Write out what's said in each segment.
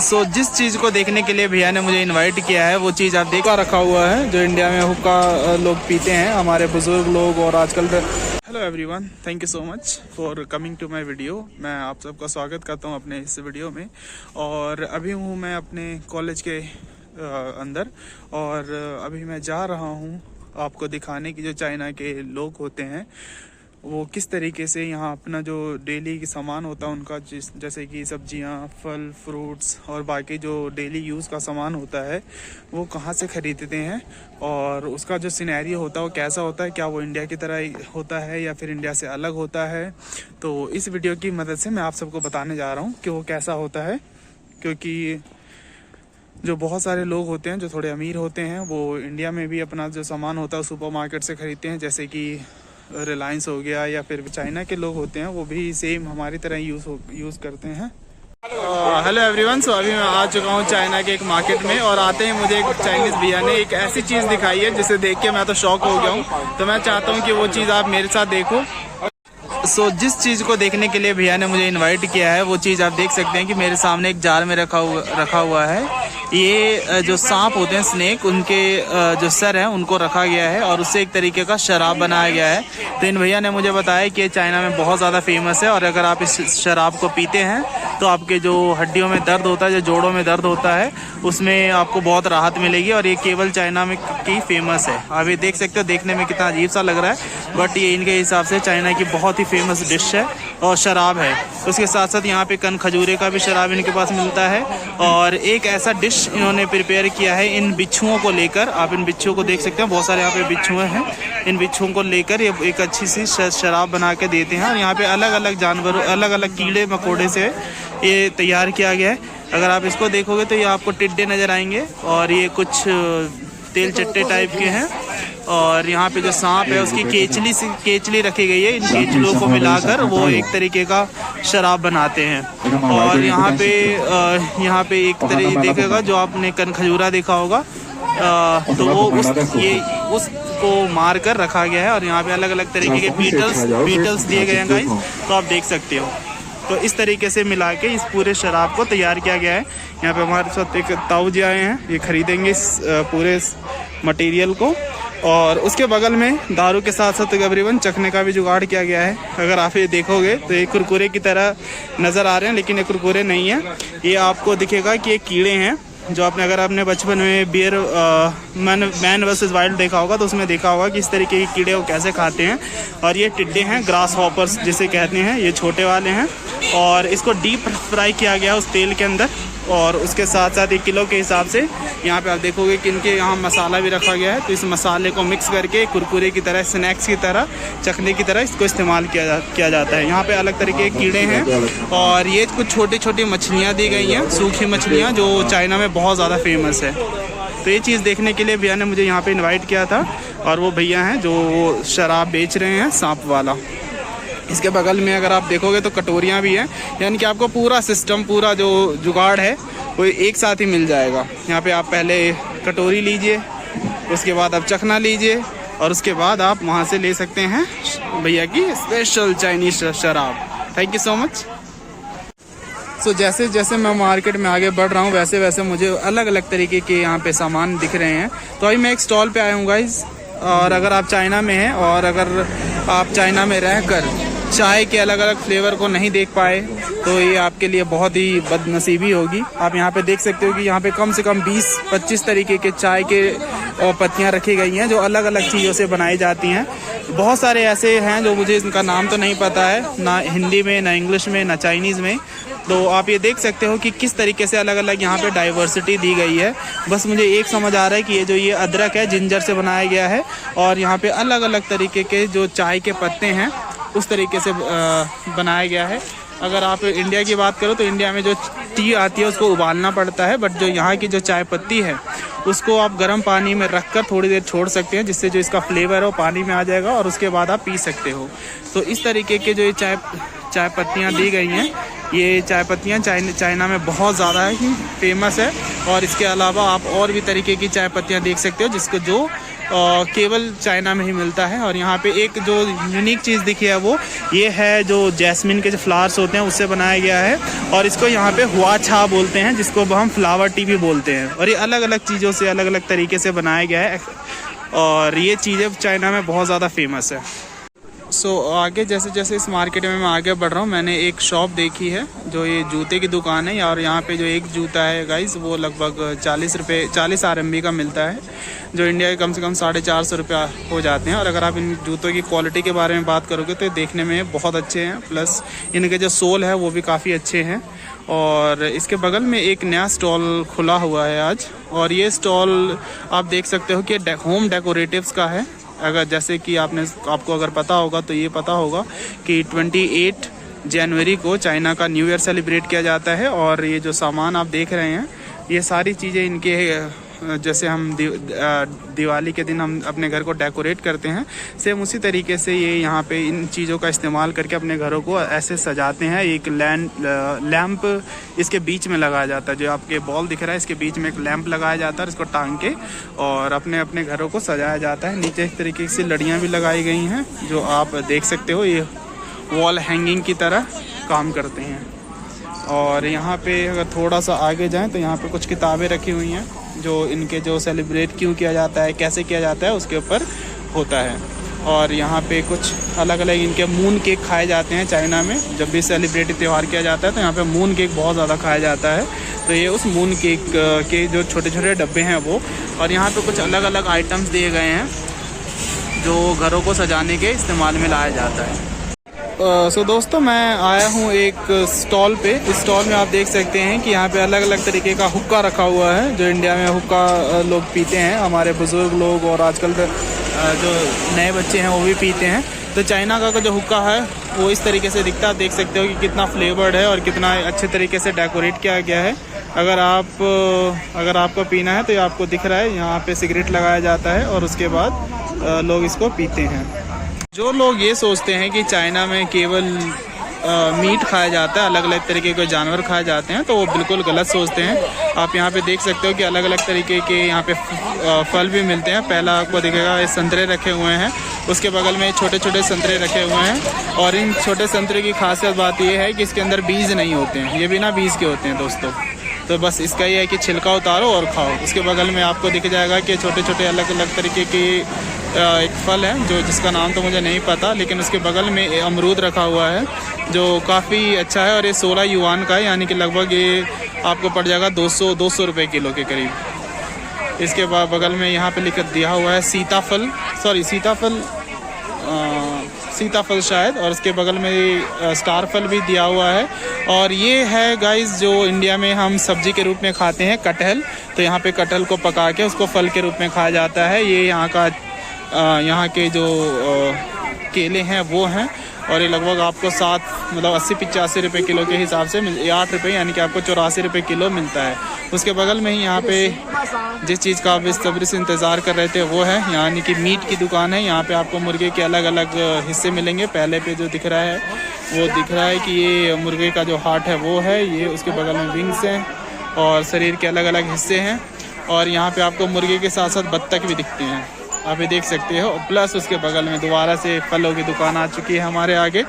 जिस चीज़ को देखने के लिए भैया ने मुझे इनवाइट किया है वो चीज़ आप देखा रखा हुआ है जो इंडिया में हुक्का लोग पीते हैं, हमारे बुजुर्ग लोग। और आजकल hello everyone, thank you so much for coming to my video. मैं आप सबका स्वागत करता हूं अपने इस वीडियो में। और अभी हूं मैं अपने कॉलेज के अंदर, और अभी मैं जा रहा हूं आपको दिखाने की जो चाइना के लोग होते हैं वो किस तरीके से यहाँ अपना जो डेली की सामान होता है उनका, जैसे कि सब्जियाँ, फल, फ्रूट्स और बाकी जो डेली यूज़ का सामान होता है वो कहाँ से ख़रीदते हैं, और उसका जो सिनेरियो होता है वो कैसा होता है, क्या वो इंडिया की तरह होता है या फिर इंडिया से अलग होता है। तो इस वीडियो की मदद से मैं आप सबको बताने जा रहा हूँ कि वो कैसा होता है। क्योंकि जो बहुत सारे लोग होते हैं जो थोड़े अमीर होते हैं वो इंडिया में भी अपना जो सामान होता है सुपरमार्केट से ख़रीदते हैं, जैसे कि रिलायंस हो गया, या फिर चाइना के लोग होते हैं वो भी सेम हमारी तरह यूज़ करते हैं। हेलो एवरीवन, सो अभी मैं आ चुका हूँ चाइना के एक मार्केट में, और आते ही मुझे एक चाइनीज़ भैया ने एक ऐसी चीज़ दिखाई है जिसे देख के मैं तो शॉक हो गया हूँ। तो मैं चाहता हूँ कि वो चीज़ आप मेरे साथ देखो। जिस चीज़ को देखने के लिए भैया ने मुझे इनवाइट किया है वो चीज़ आप देख सकते हैं कि मेरे सामने एक जार में रखा हुआ है। ये जो सांप होते हैं, स्नेक, उनके जो सर हैं उनको रखा गया है और उससे एक तरीके का शराब बनाया गया है। तो इन भैया ने मुझे बताया कि चाइना में बहुत ज़्यादा फेमस है, और अगर आप इस शराब को पीते हैं तो आपके जो हड्डियों में दर्द होता है, जो जोड़ों में दर्द होता है, उसमें आपको बहुत राहत मिलेगी। और ये केवल चाइना में की फेमस है। आप ये देख सकते हो, देखने में कितना अजीब सा लग रहा है, बट ये इनके हिसाब से चाइना की बहुत ही फेमस डिश है और शराब है। उसके साथ साथ यहाँ पे कन खजूरे का भी शराब इनके पास मिलता है। और एक ऐसा डिश इन्होंने प्रिपेयर किया है इन बिच्छुओं को लेकर। आप इन बिच्छुओं को देख सकते हैं, बहुत सारे यहाँ पे बिच्छुए हैं। इन बिच्छुओं को लेकर ये एक अच्छी सी शराब बना के देते हैं। और यहाँ पे अलग अलग जानवर, अलग अलग कीड़े मकोड़े से ये तैयार किया गया है। अगर आप इसको देखोगे तो ये आपको टिड्डे नज़र आएंगे, और ये कुछ तेल चट्टे टाइप के हैं। और यहाँ पे जो सांप है उसकी केचली रखी गई है। इन केचलियों को मिलाकर वो एक तरीके का शराब बनाते हैं। और यहाँ पे एक तरीके देखेगा, जो आपने कन खजूरा देखा होगा, तो वो उसको मार कर रखा गया है। और यहाँ पे अलग अलग तरीके के बीटल्स दिए गए हैं गाइस, तो आप देख सकते हो। तो इस तरीके से मिला के इस पूरे शराब को तैयार किया गया है। यहाँ पे हमारे साथ एक ताऊ जी आए हैं, ये खरीदेंगे इस पूरे मटेरियल को। और उसके बगल में दारू के साथ साथ तकरीबन चखने का भी जुगाड़ किया गया है। अगर आप ये देखोगे तो ये कुरकुरे की तरह नज़र आ रहे हैं, लेकिन ये कुरकुरे नहीं है। ये आपको दिखेगा कि ये कीड़े हैं, जो आपने अगर आपने बचपन में बियर मैन वर्सेस वाइल्ड देखा होगा तो उसमें देखा होगा कि इस तरीके के कीड़े वो कैसे खाते हैं। और ये टिड्डे हैं, ग्रास हॉपर्स जिसे कहते हैं, ये छोटे वाले हैं। और इसको डीप फ्राई किया गया उस तेल के अंदर। और उसके साथ साथ 1 किलो के हिसाब से यहाँ पे आप देखोगे कि इनके यहाँ मसाला भी रखा गया है। तो इस मसाले को मिक्स करके कुरकुरे की तरह, स्नैक्स की तरह, चखने की तरह इसको इस्तेमाल किया जाता है। यहाँ पे अलग तरीके के कीड़े हैं। और ये कुछ छोटी छोटी मछलियाँ दी गई हैं, सूखी मछलियाँ, जो चाइना में बहुत ज़्यादा फेमस है। तो ये चीज़ देखने के लिए भैया ने मुझे यहाँ पे इनवाइट किया था। और वो भैया हैं जो शराब बेच रहे हैं, सांप वाला। इसके बगल में अगर आप देखोगे तो कटोरियाँ भी हैं, यानी कि आपको पूरा सिस्टम, पूरा जो जुगाड़ है वो एक साथ ही मिल जाएगा। यहाँ पे आप पहले कटोरी लीजिए, उसके बाद आप चखना लीजिए, और उसके बाद आप वहाँ से ले सकते हैं भैया की स्पेशल चाइनीज शराब। Thank you so much. जैसे जैसे मैं मार्केट में आगे बढ़ रहा हूँ वैसे वैसे मुझे अलग अलग तरीके के यहाँ पे सामान दिख रहे हैं। तो अभी मैं एक स्टॉल पे आया हूँ गाइज। और अगर आप चाइना में हैं और अगर आप चाइना में रहकर चाय के अलग अलग फ्लेवर को नहीं देख पाए तो ये आपके लिए बहुत ही बदनसीबी होगी। आप यहाँ पे देख सकते हो कि यहाँ पे कम से कम 20-25 तरीके के चाय के पत्तियाँ रखी गई हैं जो अलग अलग चीज़ों से बनाई जाती हैं। बहुत सारे ऐसे हैं जो मुझे इनका नाम तो नहीं पता है, ना हिंदी में, ना इंग्लिश में, ना चाइनीज़ में। तो आप ये देख सकते हो कि किस तरीके से अलग अलग यहाँ पे डाइवर्सिटी दी गई है। बस मुझे एक समझ आ रहा है कि ये अदरक है, जिंजर से बनाया गया है। और यहाँ पे अलग अलग तरीके के जो चाय के पत्ते हैं उस तरीके से बनाया गया है। अगर आप इंडिया की बात करो तो इंडिया में जो टी आती है उसको उबालना पड़ता है, बट जो यहाँ की जो चाय पत्ती है उसको आप गर्म पानी में रखकर थोड़ी देर छोड़ सकते हैं, जिससे जो इसका फ्लेवर है वो पानी में आ जाएगा और उसके बाद आप पी सकते हो। तो इस तरीके के जो ये चाय पत्तियाँ दी गई हैं, ये चाय पत्तियाँ चाइना में बहुत ज़्यादा ही फेमस है। और इसके अलावा आप और भी तरीके की चाय पत्तियाँ देख सकते हो जिसको जो केवल चाइना में ही मिलता है। और यहाँ पे एक जो यूनिक चीज़ दिखी है वो ये है, जो जैस्मिन के जो फ्लावर्स होते हैं उससे बनाया गया है, और इसको यहाँ पे हुआ छा बोलते हैं, जिसको हम फ्लावर टी भी बोलते हैं। और ये अलग अलग चीज़ों से अलग अलग तरीके से बनाया गया है, और ये चीज़ें चाइना में बहुत ज़्यादा फेमस है। आगे जैसे जैसे इस मार्केट में मैं आगे बढ़ रहा हूँ, मैंने एक शॉप देखी है जो ये जूते की दुकान है, और यहाँ पे जो एक जूता है गाइस वो लगभग 40 RMB का मिलता है, जो इंडिया के कम से कम 450 रुपया हो जाते हैं। और अगर आप इन जूतों की क्वालिटी के बारे में बात करोगे तो देखने में बहुत अच्छे हैं, प्लस इनके जो सोल है वो भी काफ़ी अच्छे हैं। और इसके बगल में एक नया स्टॉल खुला हुआ है आज, और ये स्टॉल आप देख सकते हो कि होम डेकोरेटिव्स का है। अगर जैसे कि आपको अगर पता होगा तो ये पता होगा कि 28 जनवरी को चाइना का न्यू ईयर सेलिब्रेट किया जाता है, और ये जो सामान आप देख रहे हैं ये सारी चीज़ें इनके, जैसे हम दिवाली के दिन हम अपने घर को डेकोरेट करते हैं, सेम उसी तरीके से ये यहाँ पे इन चीज़ों का इस्तेमाल करके अपने घरों को ऐसे सजाते हैं। एक लैंप इसके बीच में लगाया जाता है, जो आपके बॉल दिख रहा है इसके बीच में एक लैंप लगाया जाता है, इसको टांग के और अपने अपने घरों को सजाया जाता है। नीचे इस तरीके से लड़ियाँ भी लगाई गई हैं, जो आप देख सकते हो, ये वॉल हैंगिंग की तरह काम करते हैं। और यहाँ पे अगर थोड़ा सा आगे जाएं तो यहाँ पे कुछ किताबें रखी हुई हैं, जो इनके जो सेलिब्रेट क्यों किया जाता है, कैसे किया जाता है, उसके ऊपर होता है। और यहाँ पे कुछ अलग अलग इनके मून केक खाए जाते हैं चाइना में। जब भी सेलिब्रेटी त्यौहार किया जाता है तो यहाँ पे मून केक बहुत ज़्यादा खाया जाता है। तो ये उस मून केक के जो छोटे छोटे डब्बे हैं वो, और यहाँ पे कुछ अलग अलग आइटम्स दिए गए हैं जो घरों को सजाने के इस्तेमाल में लाया जाता है। दोस्तों, मैं आया हूँ एक स्टॉल पे। इस स्टॉल में आप देख सकते हैं कि यहाँ पे अलग अलग तरीके का हुक्का रखा हुआ है, जो इंडिया में हुक्का लोग पीते हैं, हमारे बुज़ुर्ग लोग और आजकल जो नए बच्चे हैं वो भी पीते हैं। तो चाइना का जो हुक्का है वो इस तरीके से दिखता है। आप देख सकते हो कि कितना फ्लेवर्ड है और कितना अच्छे तरीके से डेकोरेट किया गया है। अगर आपको पीना है तो ये आपको दिख रहा है, यहाँ पे सिगरेट लगाया जाता है और उसके बाद लोग इसको पीते हैं। जो लोग ये सोचते हैं कि चाइना में केवल मीट खाया जाता है, अलग अलग तरीके के जानवर खाए जाते हैं, तो वो बिल्कुल गलत सोचते हैं। आप यहाँ पे देख सकते हो कि अलग अलग तरीके के यहाँ पे फल भी मिलते हैं। पहला आपको दिखेगा ये संतरे रखे हुए हैं, उसके बगल में छोटे छोटे संतरे रखे हुए हैं। और इन छोटे संतरे की खासियत बात ये है कि इसके अंदर बीज नहीं होते हैं, ये बिना बीज के होते हैं दोस्तों। तो बस इसका ये है कि छिलका उतारो और खाओ। उसके बगल में आपको दिख जाएगा कि छोटे छोटे अलग अलग तरीके के एक फल है, जिसका नाम तो मुझे नहीं पता, लेकिन उसके बगल में अमरूद रखा हुआ है जो काफ़ी अच्छा है। और ये 16 युआन का है, यानी कि लगभग ये आपको पड़ जाएगा 200 रुपये किलो के करीब। इसके बाद बगल में यहाँ पे लिख दिया हुआ है सीताफल शायद, और इसके बगल में स्टार फल भी दिया हुआ है। और ये है गाइस जो इंडिया में हम सब्जी के रूप में खाते हैं, कटहल। तो यहाँ पे कटहल को पका के उसको फल के रूप में खाया जाता है। ये यहाँ के जो केले हैं वो हैं, और ये लगभग आपको 80-85 रुपये किलो के हिसाब से 8 रुपये, यानी कि आपको 84 रुपये किलो मिलता है। उसके बगल में ही यहाँ पे जिस चीज़ का आप बेसब्री से इंतज़ार कर रहे थे वो है, यानी कि मीट की दुकान है। यहाँ पे आपको मुर्गे के अलग अलग हिस्से मिलेंगे। पहले पे जो दिख रहा है वो दिख रहा है कि ये मुर्गे का जो हार्ट है वो है ये, उसके बगल में विंग्स हैं और शरीर के अलग अलग हिस्से हैं। और यहाँ पे आपको मुर्गे के साथ साथ बत्तख भी दिखते हैं, आप ये देख सकते हो। प्लस उसके बगल में दोबारा से फलों की दुकान आ चुकी है हमारे आगे।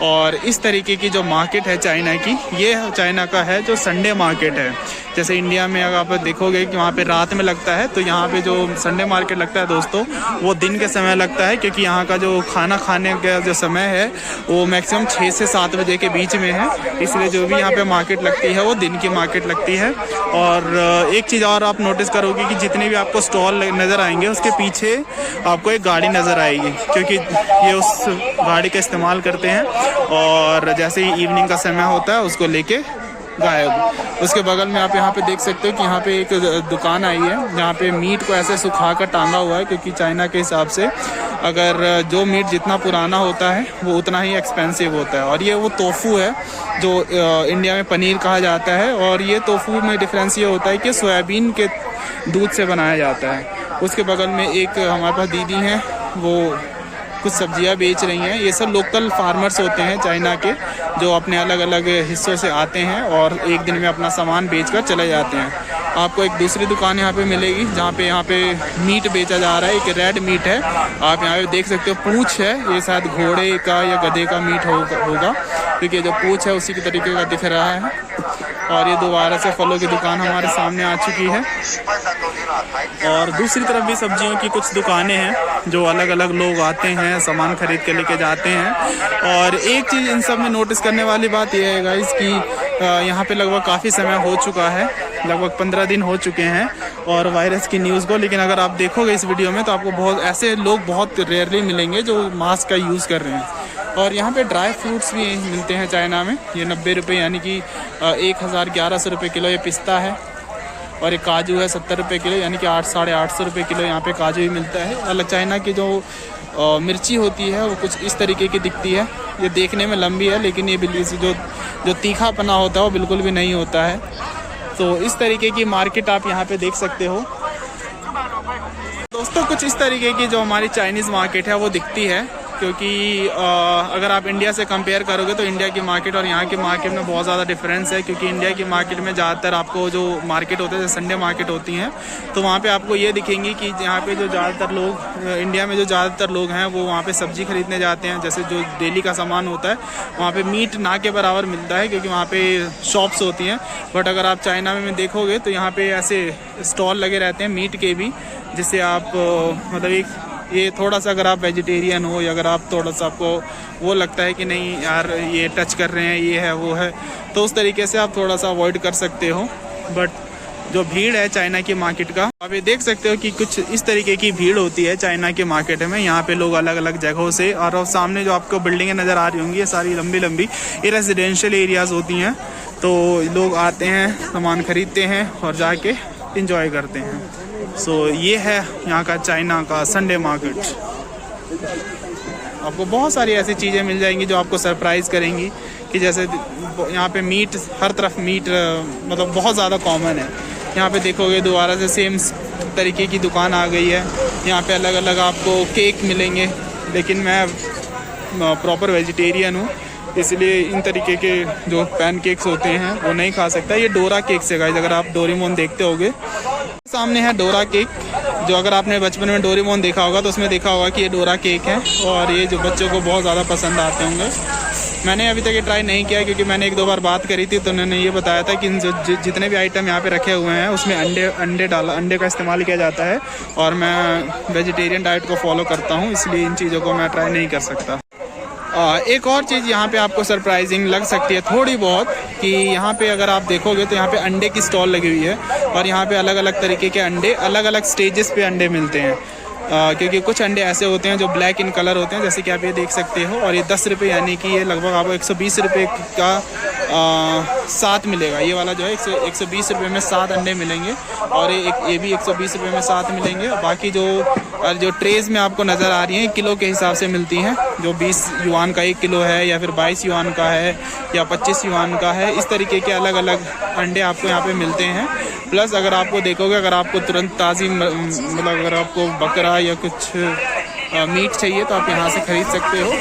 और इस तरीके की जो मार्केट है चाइना की, ये चाइना का है जो संडे मार्केट है। जैसे इंडिया में अगर आप देखोगे कि वहाँ पे रात में लगता है, तो यहाँ पे जो संडे मार्केट लगता है दोस्तों वो दिन के समय लगता है, क्योंकि यहाँ का जो खाना खाने का जो समय है वो मैक्सिमम 6 से 7 बजे के बीच में है। इसलिए जो भी यहाँ पे मार्केट लगती है वो दिन की मार्केट लगती है। और एक चीज़ और आप नोटिस करोगे कि जितने भी आपको स्टॉल नज़र आएंगे उसके पीछे आपको एक गाड़ी नज़र आएगी, क्योंकि ये उस गाड़ी का इस्तेमाल करते हैं और जैसे ही इवनिंग का समय होता है उसको लेके गायब। उसके बगल में आप यहाँ पे देख सकते हो कि यहाँ पे एक दुकान आई है जहाँ पे मीट को ऐसे सुखा कर टांगा हुआ है, क्योंकि चाइना के हिसाब से अगर जो मीट जितना पुराना होता है वो उतना ही एक्सपेंसिव होता है। और ये वो तोफू है जो इंडिया में पनीर कहा जाता है। और ये तोफू में डिफरेंस ये होता है कि सोयाबीन के दूध से बनाया जाता है। उसके बगल में एक हमारे पास दीदी हैं, वो कुछ सब्जियां बेच रही हैं। ये सब लोकल फार्मर्स होते हैं चाइना के, जो अपने अलग अलग हिस्सों से आते हैं और एक दिन में अपना सामान बेचकर चले जाते हैं। आपको एक दूसरी दुकान यहाँ पे मिलेगी जहाँ पे मीट बेचा जा रहा है। एक रेड मीट है, आप यहाँ पे देख सकते हो, पूंछ है, ये शायद घोड़े का या गधे का मीट होगा क्योंकि जो पूंछ है उसी के तरीके का दिख रहा है। और ये दोबारा से फलों की दुकान हमारे सामने आ चुकी है। और दूसरी तरफ भी सब्जियों की कुछ दुकानें हैं जो अलग अलग लोग आते हैं, सामान खरीद के लेके जाते हैं। और एक चीज़ इन सब में नोटिस करने वाली बात यह है गाइस कि यहाँ पे लगभग काफ़ी समय हो चुका है, लगभग 15 दिन हो चुके हैं और वायरस की न्यूज़ को। लेकिन अगर आप देखोगे इस वीडियो में तो आपको बहुत ऐसे लोग बहुत रेयरली मिलेंगे जो मास्क का यूज़ कर रहे हैं। और यहाँ पे ड्राई फ्रूट्स भी मिलते हैं चाइना में, ये 90 रुपये यानी कि 1100 रुपये किलो ये पिस्ता है। और एक काजू है 70 रुपये किलो यानी कि 800-850 रुपये किलो यहाँ पे काजू भी मिलता है। अलग चाइना की जो मिर्ची होती है वो कुछ इस तरीके की दिखती है, ये देखने में लंबी है लेकिन ये बिल्कुल जो तीखापना होता है वो बिल्कुल भी नहीं होता है। तो इस तरीके की मार्केट आप यहाँ पे देख सकते हो दोस्तों। कुछ इस तरीके की जो हमारी चाइनीज़ मार्केट है वो दिखती है, क्योंकि अगर आप इंडिया से कंपेयर करोगे तो इंडिया की मार्केट और यहाँ की मार्केट में बहुत ज़्यादा डिफरेंस है। क्योंकि इंडिया की मार्केट में ज़्यादातर आपको जो मार्केट होते हैं, जैसे संडे मार्केट होती हैं, तो वहाँ पे आपको ये दिखेंगी कि यहाँ पे जो ज़्यादातर लोग, इंडिया में जो ज़्यादातर लोग हैं वो वहाँ पे सब्ज़ी खरीदने जाते हैं। जैसे जो डेली का सामान होता है वहाँ पर मीट ना के बराबर मिलता है क्योंकि वहाँ पर शॉप्स होती हैं। बट अगर आप चाइना में देखोगे तो यहाँ पर ऐसे स्टॉल लगे रहते हैं मीट के भी, जिससे आप मतलब एक ये थोड़ा सा अगर आप वेजिटेरियन हो या अगर आप थोड़ा सा आपको वो लगता है कि नहीं यार ये टच कर रहे हैं, ये है वो है, तो उस तरीके से आप थोड़ा सा अवॉइड कर सकते हो। बट जो भीड़ है चाइना की मार्केट का, आप ये देख सकते हो कि कुछ इस तरीके की भीड़ होती है चाइना की मार्केट में। यहाँ पे लोग अलग अलग जगहों से, और सामने जो आपको बिल्डिंगें नज़र आ रही होंगी ये सारी लंबी लंबी ये रेजिडेंशियल एरियाज़ होती हैं। तो लोग आते हैं, सामान खरीदते हैं और जाके इंजॉय करते हैं। सो ये है यहाँ का चाइना का संडे मार्केट। आपको बहुत सारी ऐसी चीज़ें मिल जाएंगी जो आपको सरप्राइज़ करेंगी कि जैसे यहाँ पे मीट, हर तरफ मीट मतलब बहुत ज़्यादा कॉमन है। यहाँ पे देखोगे दोबारा से सेम तरीके की दुकान आ गई है। यहाँ पे अलग अलग आपको केक मिलेंगे, लेकिन मैं प्रॉपर वेजिटेरियन हूँ इसलिए इन तरीके के जो पैनकेक्स होते हैं वो नहीं खा सकता। ये डोरा केक्स है गाइस, अगर आप डोरेमोन देखते होगे सामने है डोरा केक, जो अगर आपने बचपन में डोरेमोन देखा होगा तो उसमें देखा होगा कि ये डोरा केक है और ये जो बच्चों को बहुत ज़्यादा पसंद आते होंगे। मैंने अभी तक ये ट्राई नहीं किया क्योंकि मैंने एक दो बार बात करी थी तो उन्होंने ये बताया था कि जितने भी आइटम यहाँ पे रखे हुए हैं उसमें अंडे का इस्तेमाल किया जाता है और मैं वेजिटेरियन डाइट को फॉलो करता हूँ, इसलिए इन चीज़ों को मैं ट्राई नहीं कर सकता। एक और चीज़ यहाँ पे आपको सरप्राइजिंग लग सकती है थोड़ी बहुत, कि यहाँ पे अगर आप देखोगे तो यहाँ पे अंडे की स्टॉल लगी हुई है और यहाँ पे अलग अलग तरीके के अंडे, अलग अलग स्टेजेस पे अंडे मिलते हैं। क्योंकि कुछ अंडे ऐसे होते हैं जो ब्लैक इन कलर होते हैं, जैसे कि आप ये देख सकते हो, और ये 10 रुपये यानी कि ये लगभग आपको 120 रुपये का 7 मिलेगा। ये वाला जो है 120 रुपये में 7 अंडे मिलेंगे और ये भी 120 रुपये में 7 मिलेंगे। बाकी जो ट्रेज़ में आपको नज़र आ रही हैं किलो के हिसाब से मिलती हैं, जो 20 युआन का 1 किलो है या फिर 22 युआन का है या 25 युआन का है, इस तरीके के अलग अलग अंडे आपको यहाँ पे मिलते हैं। प्लस अगर आपको देखोगे, अगर आपको तुरंत ताज़ी मतलब अगर आपको बकरा या कुछ मीट चाहिए तो आप यहाँ से ख़रीद सकते हो।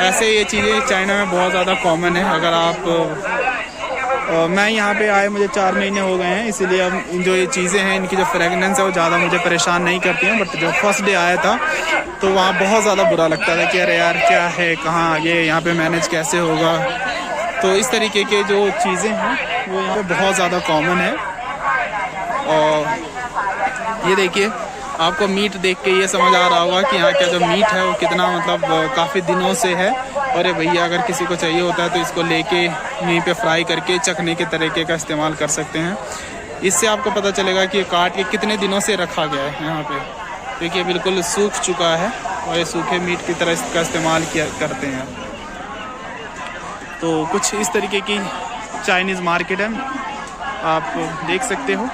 ऐसे ये चीज़ें चाइना में बहुत ज़्यादा कॉमन है। अगर आप मैं यहाँ पे आए मुझे 4 महीने हो गए हैं, इसीलिए अब जो ये चीज़ें हैं इनकी जो फ्रेगनेंस है वो ज़्यादा मुझे परेशान नहीं करती हैं। बट जब फर्स्ट डे आया था तो वहाँ बहुत ज़्यादा बुरा लगता था कि अरे यार क्या है, कहाँ ये यहाँ पे मैनेज कैसे होगा। तो इस तरीके के जो चीज़ें हैं वो यहाँ पे बहुत ज़्यादा कॉमन है। और ये देखिए, आपको मीट देख के ये समझ आ रहा होगा कि यहाँ का जो मीट है वो कितना मतलब काफ़ी दिनों से है। और ये भैया अगर किसी को चाहिए होता है तो इसको लेके यहीं पे फ्राई करके चखने के तरीके का इस्तेमाल कर सकते हैं। इससे आपको पता चलेगा कि ये काट के कितने दिनों से रखा गया है यहाँ पे, क्योंकि ये बिल्कुल सूख चुका है और ये सूखे मीट की तरह इसका इस्तेमाल करते हैं। तो कुछ इस तरीके की चाइनीज़ मार्केट है, आप देख सकते हो।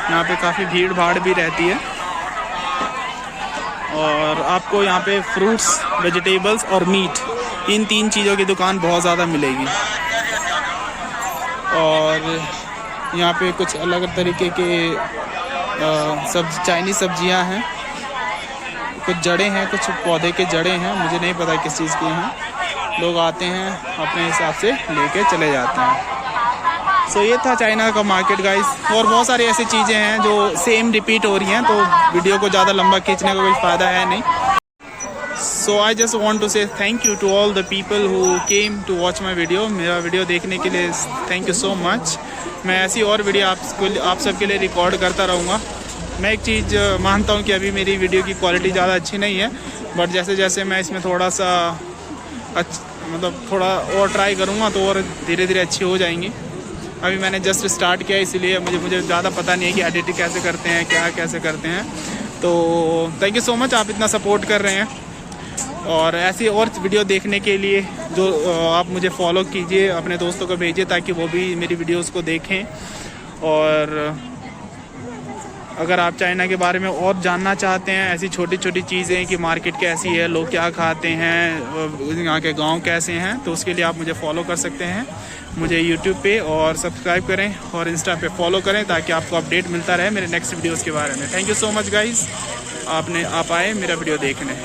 यहाँ पे काफ़ी भीड़ भाड़ भी रहती है और आपको यहाँ पे फ्रूट्स, वेजिटेबल्स और मीट, इन 3 चीज़ों की दुकान बहुत ज़्यादा मिलेगी। और यहाँ पे कुछ अलग तरीके के चाइनीज़ सब्जियाँ हैं कुछ जड़ें हैं, कुछ पौधे के जड़ें हैं, मुझे नहीं पता किस चीज़ की हैं। लोग आते हैं अपने हिसाब से लेके चले जाते हैं। सो ये था चाइना का मार्केट गाइस। और बहुत सारी ऐसी चीज़ें हैं जो सेम रिपीट हो रही हैं, तो वीडियो को ज़्यादा लंबा खींचने का कोई फ़ायदा है नहीं। So I just want to say thank you to all the people who came to watch my video. मेरा वीडियो देखने के लिए थैंक यू सो मच। मैं ऐसी और वीडियो आप सबके लिए रिकॉर्ड करता रहूँगा। मैं एक चीज़ मानता हूँ कि अभी मेरी वीडियो की क्वालिटी ज़्यादा अच्छी नहीं है, बट जैसे जैसे मैं इसमें थोड़ा सा थोड़ा और ट्राई करूँगा तो और धीरे धीरे अच्छी हो जाएंगी। अभी मैंने जस्ट स्टार्ट किया, इसलिए मुझे ज़्यादा पता नहीं है कि एडिटिंग कैसे करते हैं, क्या कैसे करते हैं। तो थैंक यू सो मच, आप इतना सपोर्ट कर रहे हैं। और ऐसी और वीडियो देखने के लिए जो आप मुझे फॉलो कीजिए, अपने दोस्तों को भेजिए ताकि वो भी मेरी वीडियोस को देखें। और अगर आप चाइना के बारे में और जानना चाहते हैं, ऐसी छोटी छोटी चीज़ें कि मार्केट कैसी है, लोग क्या खाते हैं, यहाँ के गांव कैसे हैं, तो उसके लिए आप मुझे फॉलो कर सकते हैं। मुझे यूट्यूब पे और सब्सक्राइब करें और इंस्टा पे फॉलो करें ताकि आपको अपडेट मिलता रहे मेरे नेक्स्ट वीडियोज़ के बारे में। Thank you so much guys, आप आए मेरा वीडियो देखने।